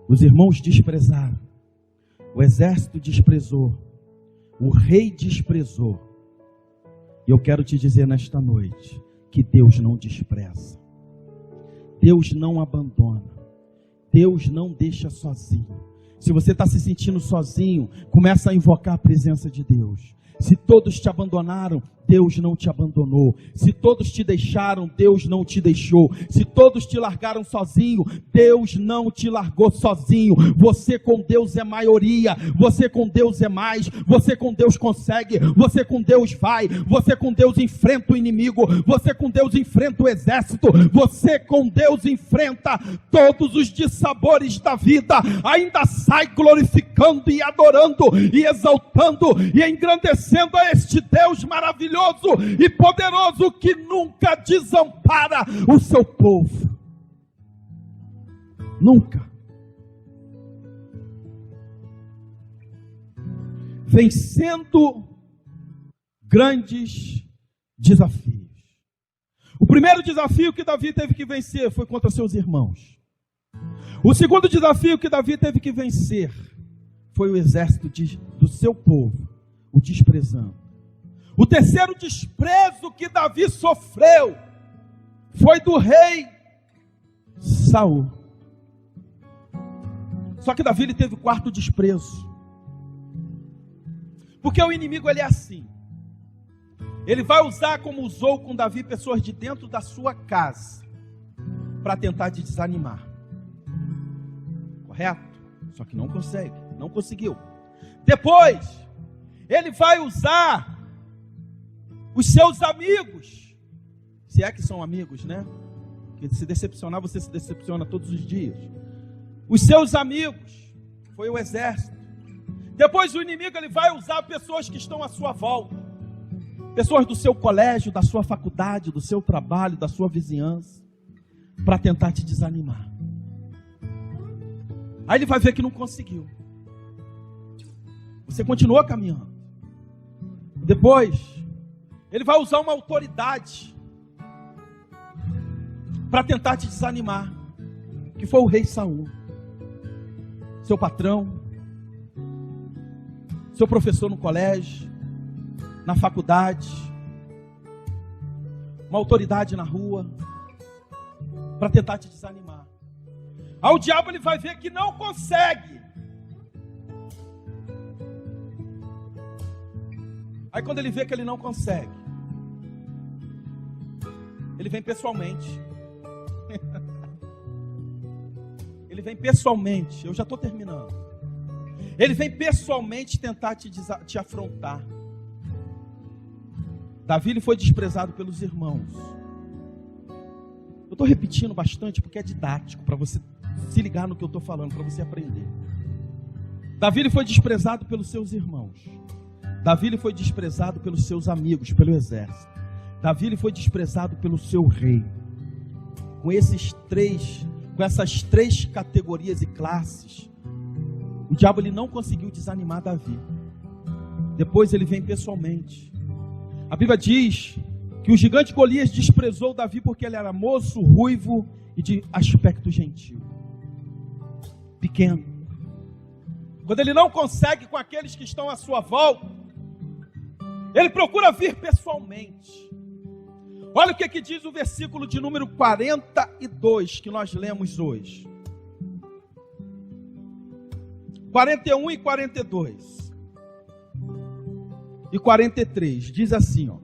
Os irmãos desprezaram. O exército desprezou. O rei desprezou. E eu quero te dizer nesta noite que Deus não despreza. Deus não abandona. Deus não deixa sozinho. Se você está se sentindo sozinho, começa a invocar a presença de Deus. Se todos te abandonaram, Deus não te abandonou. Se todos te deixaram, Deus não te deixou. Se todos te largaram sozinho, Deus não te largou sozinho. Você com Deus é maioria. Você com Deus é mais. Você com Deus consegue. Você com Deus vai. Você com Deus enfrenta o inimigo. Você com Deus enfrenta o exército. Você com Deus enfrenta todos os dissabores da vida. Ainda sai glorificando e adorando e exaltando e engrandecendo a este Deus maravilhoso e poderoso que nunca desampara o seu povo. Nunca. Vencendo grandes desafios. O primeiro desafio que Davi teve que vencer foi contra seus irmãos. O segundo desafio que Davi teve que vencer foi o exército do seu povo, o desprezando. O terceiro desprezo que Davi sofreu foi do rei. Saul. Só que Davi ele teve quarto desprezo. Porque o inimigo ele é assim. Ele vai usar, como usou com Davi, pessoas de dentro da sua casa para tentar te desanimar. Correto? Só que não consegue, não conseguiu. Depois, ele vai usar os seus amigos, se é que são amigos, né? Porque se decepcionar, você se decepciona todos os dias. Os seus amigos, foi o exército. Depois o inimigo ele vai usar pessoas que estão à sua volta. Pessoas do seu colégio, da sua faculdade, do seu trabalho, da sua vizinhança, para tentar te desanimar. Aí ele vai ver que não conseguiu. Você continuou caminhando. Depois, ele vai usar uma autoridade para tentar te desanimar, que foi o rei Saul. Seu patrão, seu professor no colégio, na faculdade, uma autoridade na rua, para tentar te desanimar. Aí o diabo ele vai ver que não consegue. Aí quando ele vê que ele não consegue, ele vem pessoalmente. Ele vem pessoalmente, eu já estou terminando. Ele vem pessoalmente tentar te afrontar. Davi ele foi desprezado pelos irmãos. Eu estou repetindo bastante porque é didático, para você se ligar no que eu estou falando, para você aprender. Davi ele foi desprezado pelos seus irmãos. Davi ele foi desprezado pelos seus amigos, pelo exército. Davi ele foi desprezado pelo seu rei. Com essas três categorias e classes, o diabo ele não conseguiu desanimar Davi. Depois ele vem pessoalmente. A Bíblia diz que o gigante Golias desprezou Davi porque ele era moço, ruivo e de aspecto gentil, pequeno. Quando ele não consegue com aqueles que estão à sua volta, ele procura vir pessoalmente. Olha o que diz o versículo de número 42 que nós lemos hoje. 41 e 42. E 43, diz assim, ó.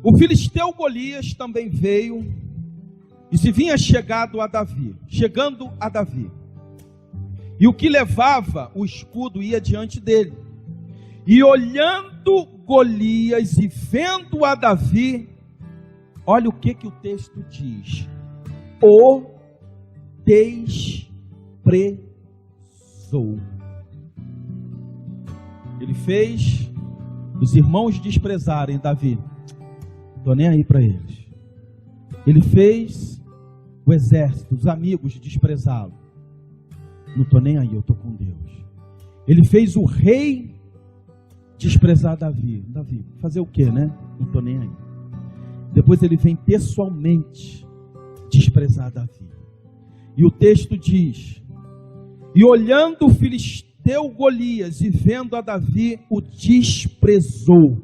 O filisteu Golias também veio e se vinha chegando a Davi. E o que levava o escudo ia diante dele. E olhando Golias e vendo a Davi, olha o que o texto diz. O desprezou. Ele fez os irmãos desprezarem Davi. Estou nem aí para eles. Ele fez o exército, os amigos desprezá-lo. Não estou nem aí, eu estou com Deus. Ele fez o rei desprezar Davi. Davi, fazer o que, né? Não estou nem aí. Depois ele vem pessoalmente desprezar Davi. E o texto diz: e olhando o filisteu Golias e vendo a Davi, o desprezou,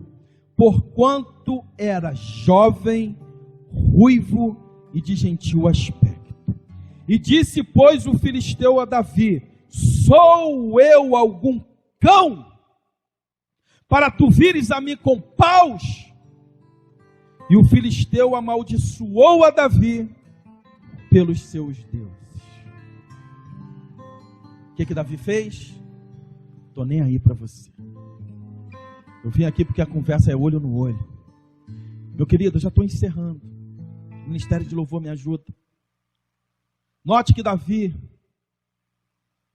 porquanto era jovem, ruivo e de gentil aspecto. E disse, pois, o filisteu a Davi: sou eu algum cão, para tu vires a mim com paus? E o filisteu amaldiçoou a Davi pelos seus deuses. O que Davi fez? Estou nem aí para você. Eu vim aqui porque a conversa é olho no olho. Meu querido, eu já estou encerrando. O ministério de louvor me ajuda. Note que Davi,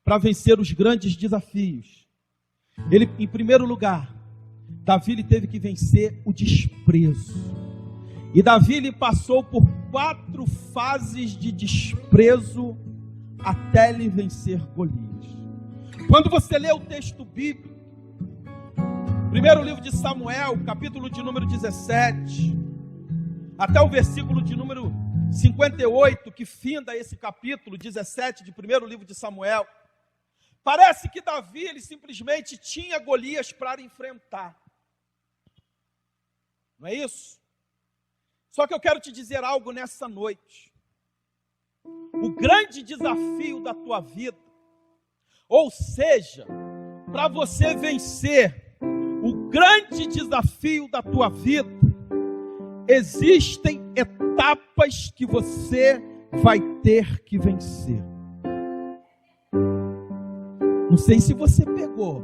para vencer os grandes desafios, ele, em primeiro lugar, Davi ele teve que vencer o desprezo. E Davi ele passou por 4 fases de desprezo até ele vencer Golias. Quando você lê o texto bíblico, primeiro livro de Samuel, capítulo de número 17, até o versículo de número 58, que finda esse capítulo 17 de primeiro livro de Samuel, parece que Davi ele simplesmente tinha Golias para enfrentar. Não é isso? Só que eu quero te dizer algo nessa noite. o grande desafio da tua vida. Ou seja, para você vencer o grande desafio da tua vida, existem etapas que você vai ter que vencer. Não sei se você pegou,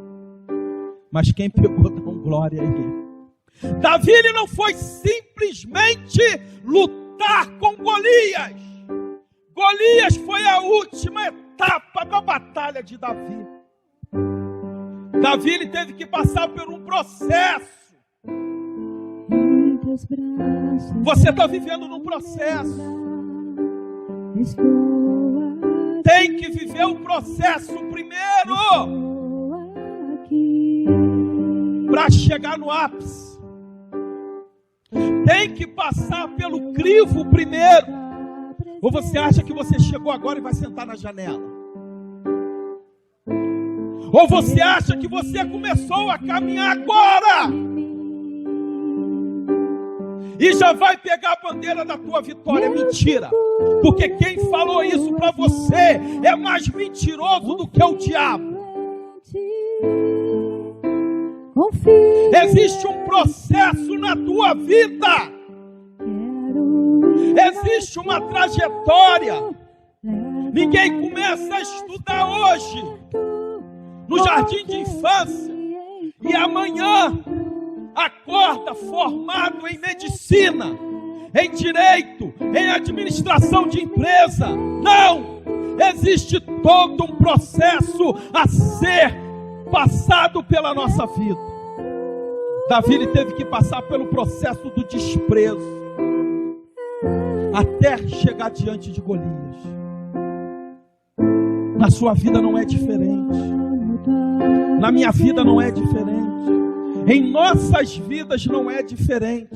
mas quem pegou, dá glória a ele. Davi, ele não foi simplesmente lutar com Golias. Golias foi a última etapa da batalha de Davi. Davi, ele teve que passar por um processo. Você está vivendo num processo. Tem que viver o processo primeiro para chegar no ápice. Tem que passar pelo crivo primeiro. Ou você acha que você chegou agora e vai sentar na janela? Ou você acha que você começou a caminhar agora e já vai pegar a bandeira da tua vitória? Mentira. Porque quem falou isso para você é mais mentiroso do que o diabo. Existe um processo na tua vida. Existe uma trajetória. Ninguém começa a estudar hoje no jardim de infância e amanhã acorda formado em medicina, em direito, em administração de empresa. Não! Existe todo um processo a ser passado pela nossa vida. Davi, ele teve que passar pelo processo do desprezo até chegar diante de Golias. Na sua vida não é diferente. Na minha vida não é diferente. Em nossas vidas não é diferente.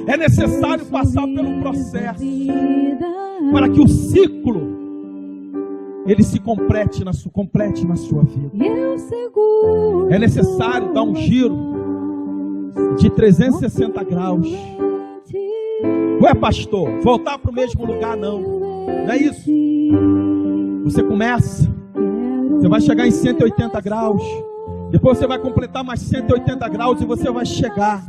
É necessário passar pelo processo para que o ciclo ele se complete na sua vida. É necessário dar um giro de 360 graus. Ué, pastor, voltar para o mesmo lugar? Não é isso. Você começa, você vai chegar em 180 graus, depois você vai completar mais 180 graus e você vai chegar,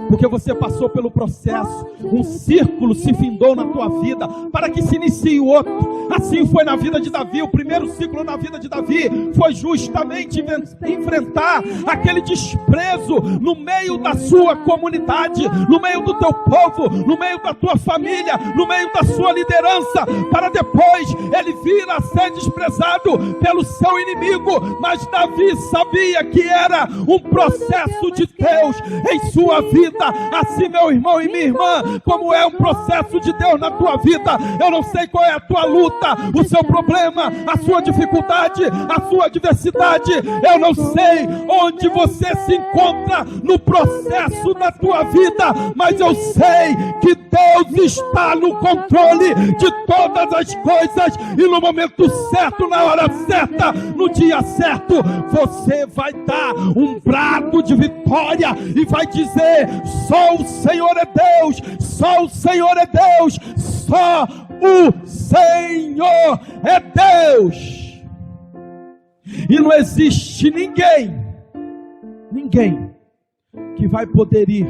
porque você passou pelo processo. Um círculo se findou na tua vida para que se inicie o outro. Assim foi na vida de Davi. O primeiro ciclo na vida de Davi foi justamente enfrentar aquele desprezo no meio da sua comunidade, no meio do teu povo, no meio da tua família, no meio da sua liderança, para depois ele vir a ser desprezado pelo seu inimigo. Mas Davi sabia que era um processo de Deus em sua vida. Assim, meu irmão e minha irmã, como é um processo de Deus na tua vida. Eu não sei qual é a tua luta, o seu problema, a sua dificuldade, a sua adversidade. Eu não sei onde você se encontra no processo da tua vida, mas eu sei que Deus está no controle de todas as coisas, e no momento certo, na hora certa, no dia certo, você vai dar um brado de vitória e vai dizer: só o Senhor é Deus, só o Senhor é Deus, só o Senhor é Deus. E não existe ninguém que vai poder ir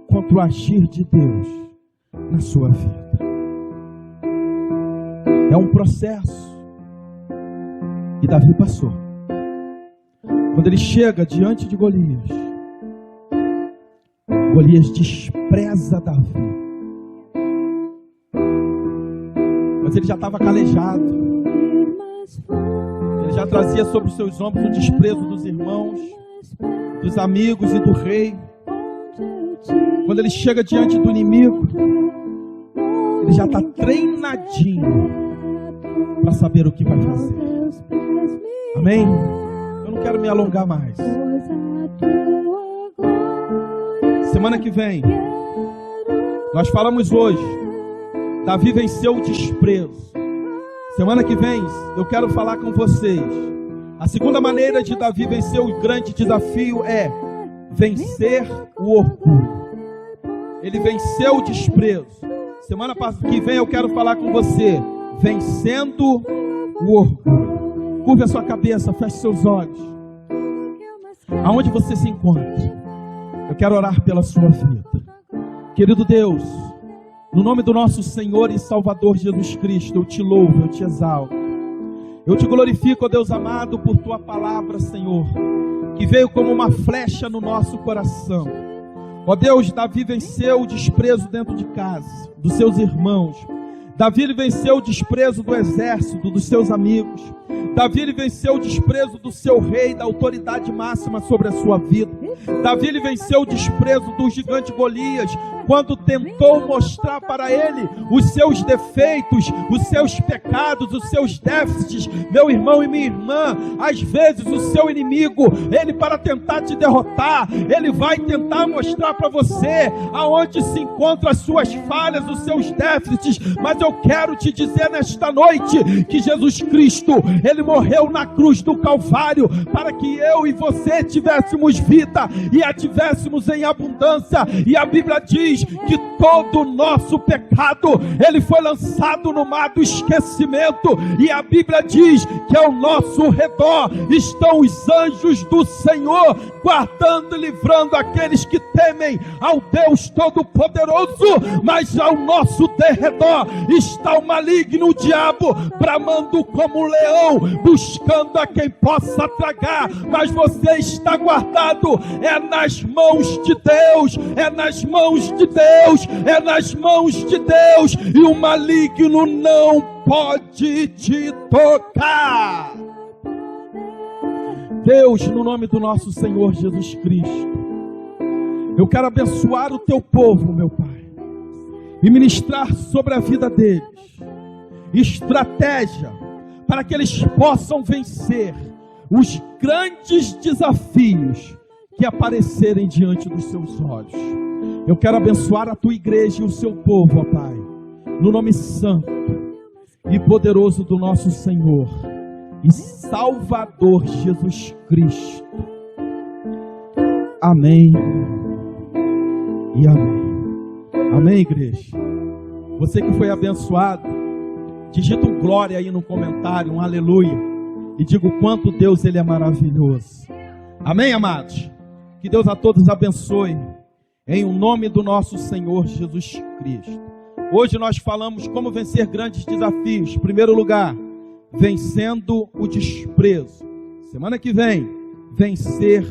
contra o agir de Deus na sua vida. É um processo que Davi passou. Quando ele chega diante de Golias, Golias despreza Davi. Mas ele já estava calejado. Ele já trazia sobre os seus ombros o desprezo dos irmãos, dos amigos e do rei. Quando ele chega diante do inimigo, ele já está treinadinho para saber o que vai fazer. Amém? Eu não quero me alongar mais. Semana que vem, nós falamos hoje, Davi venceu o desprezo. Semana que vem, eu quero falar com vocês. A segunda maneira de Davi vencer o grande desafio é vencer o orgulho. Ele venceu o desprezo. Semana que vem eu quero falar com você. vencendo o orgulho. Curva a sua cabeça, feche seus olhos. Aonde você se encontra, eu quero orar pela sua vida. Querido Deus, no nome do nosso Senhor e Salvador Jesus Cristo, eu te louvo, eu te exalto. Eu te glorifico, ó Deus amado, por tua palavra, Senhor, que veio como uma flecha no nosso coração. Ó Deus, Davi venceu o desprezo dentro de casa, dos seus irmãos. Davi venceu o desprezo do exército, dos seus amigos. Davi venceu o desprezo do seu rei, da autoridade máxima sobre a sua vida. Davi venceu o desprezo do gigante Golias, quando tentou mostrar para ele os seus defeitos, os seus pecados, os seus déficits. Meu irmão e minha irmã, às vezes o seu inimigo, ele para tentar te derrotar, ele vai tentar mostrar para você aonde se encontram as suas falhas, os seus déficits. Mas eu quero te dizer nesta noite que Jesus Cristo, ele morreu na cruz do Calvário para que eu e você tivéssemos vida e a tivéssemos em abundância. E a Bíblia diz que todo o nosso pecado, ele foi lançado no mar do esquecimento. E a Bíblia diz que ao nosso redor estão os anjos do Senhor, guardando e livrando aqueles que temem ao Deus Todo-Poderoso. Mas ao nosso derredor está o maligno, o diabo, bramando como um leão, buscando a quem possa tragar. Mas você está guardado, é nas mãos de Deus, é nas mãos de Deus, é nas mãos de Deus, e o maligno não pode te tocar. Deus, no nome do nosso Senhor Jesus Cristo, eu quero abençoar o teu povo, meu Pai, e ministrar sobre a vida deles estratégia para que eles possam vencer os grandes desafios que aparecerem diante dos seus olhos. Eu quero abençoar a tua igreja e o seu povo, ó Pai, no nome santo e poderoso do nosso Senhor e Salvador Jesus Cristo. Amém e amém. Amém, igreja? Você que foi abençoado, digita um glória aí no comentário, um aleluia, e diga o quanto Deus ele é maravilhoso. Amém, amados? Que Deus a todos abençoe, em o nome do nosso Senhor Jesus Cristo. Hoje nós falamos como vencer grandes desafios. Em primeiro lugar, vencendo o desprezo. Semana que vem, vencer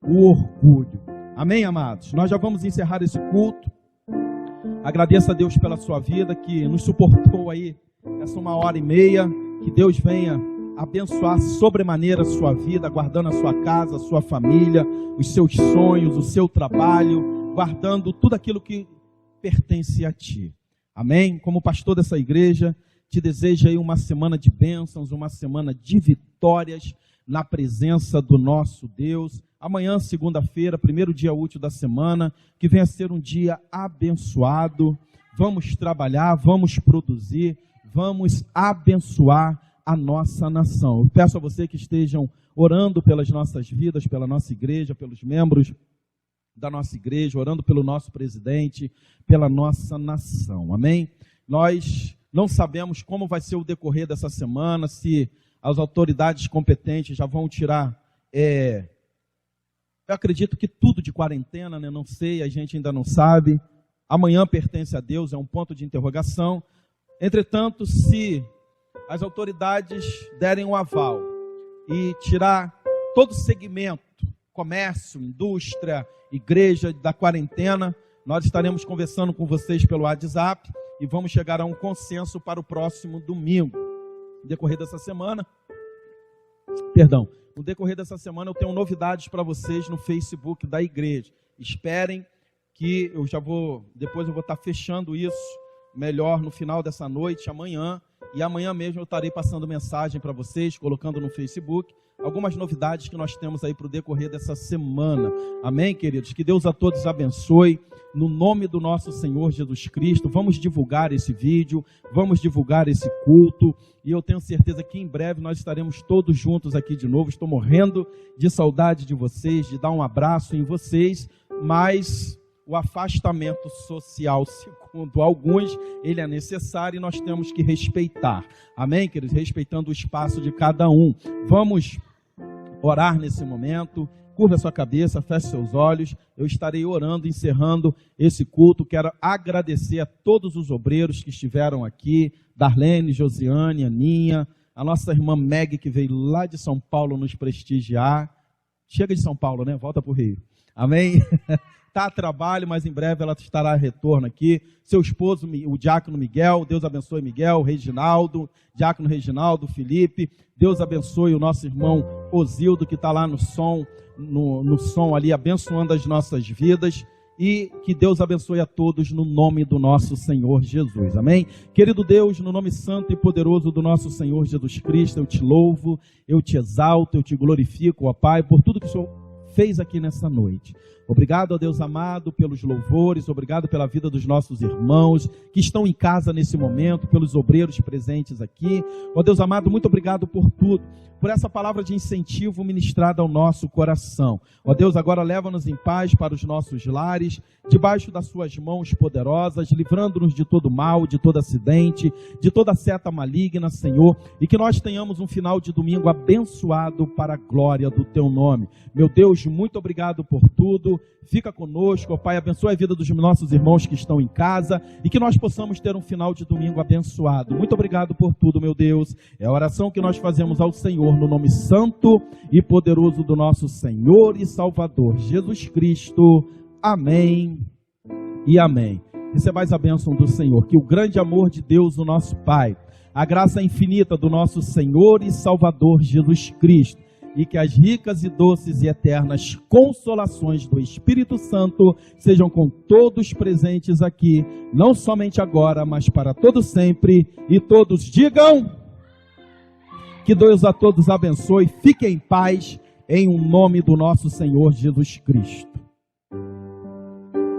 o orgulho. Amém, amados? Nós já vamos encerrar esse culto. Agradeço a Deus pela sua vida, que nos suportou aí essa 1h30. Que Deus venha abençoar sobremaneira a sua vida, guardando a sua casa, a sua família, os seus sonhos, o seu trabalho, guardando tudo aquilo que pertence a ti. Amém? Como pastor dessa igreja, te desejo aí uma semana de bênçãos, uma semana de vitórias na presença do nosso Deus. Amanhã, segunda-feira, primeiro dia útil da semana, que venha ser um dia abençoado. Vamos trabalhar, vamos produzir, vamos abençoar a nossa nação. Eu peço a você que estejam orando pelas nossas vidas, pela nossa igreja, pelos membros da nossa igreja, orando pelo nosso presidente, pela nossa nação. Amém? Nós não sabemos como vai ser o decorrer dessa semana, se as autoridades competentes já vão tirar, eu acredito que tudo de quarentena, né? Não sei, a gente ainda não sabe. Amanhã pertence a Deus, é um ponto de interrogação. Entretanto, se as autoridades derem um aval e tirar todo o segmento, comércio, indústria, igreja, da quarentena, nós estaremos conversando com vocês pelo WhatsApp e vamos chegar a um consenso para o próximo domingo. No decorrer dessa semana, eu tenho novidades para vocês no Facebook da igreja. Esperem que depois eu vou estar fechando isso melhor no final dessa noite, amanhã, e amanhã mesmo eu estarei passando mensagem para vocês, colocando no Facebook, algumas novidades que nós temos aí para o decorrer dessa semana. Amém, queridos? Que Deus a todos abençoe, no nome do nosso Senhor Jesus Cristo. Vamos divulgar esse vídeo, vamos divulgar esse culto, e eu tenho certeza que em breve nós estaremos todos juntos aqui de novo. Estou morrendo de saudade de vocês, de dar um abraço em vocês, mas o afastamento social, segundo alguns, ele é necessário e nós temos que respeitar. Amém, queridos? Respeitando o espaço de cada um. Vamos orar nesse momento. Curva a sua cabeça, feche seus olhos. Eu estarei orando, encerrando esse culto. Quero agradecer a todos os obreiros que estiveram aqui. Darlene, Josiane, Aninha, a nossa irmã Meg, que veio lá de São Paulo nos prestigiar. Chega de São Paulo, né? Volta para o Rio. Amém? Está a trabalho, mas em breve ela estará a retorno aqui. Seu esposo, o diácono Miguel, Deus abençoe Miguel, Reginaldo, diácono Reginaldo, Felipe. Deus abençoe o nosso irmão Osildo, que está lá no som ali, abençoando as nossas vidas. E que Deus abençoe a todos no nome do nosso Senhor Jesus. Amém? Querido Deus, no nome santo e poderoso do nosso Senhor Jesus Cristo, eu te louvo, eu te exalto, eu te glorifico, ó Pai, por tudo que o Senhor fez aqui nessa noite. Obrigado, ó Deus amado, pelos louvores, obrigado pela vida dos nossos irmãos que estão em casa nesse momento, pelos obreiros presentes aqui. Ó Deus amado, muito obrigado por tudo, por essa palavra de incentivo ministrada ao nosso coração. Ó Deus, agora leva-nos em paz para os nossos lares, debaixo das suas mãos poderosas, livrando-nos de todo mal, de todo acidente, de toda seta maligna, Senhor, e que nós tenhamos um final de domingo abençoado para a glória do teu nome. Meu Deus, muito obrigado por tudo. Fica conosco, ó Pai, abençoa a vida dos nossos irmãos que estão em casa e que nós possamos ter um final de domingo abençoado. Muito obrigado por tudo, meu Deus. É a oração que nós fazemos ao Senhor no nome santo e poderoso do nosso Senhor e Salvador Jesus Cristo. Amém e amém. Recebais a bênção do Senhor, que o grande amor de Deus, o nosso Pai, a graça infinita do nosso Senhor e Salvador Jesus Cristo, e que as ricas e doces e eternas consolações do Espírito Santo sejam com todos presentes aqui, não somente agora, mas para todo sempre. E todos digam: que Deus a todos abençoe, fiquem em paz, em nome do nosso Senhor Jesus Cristo.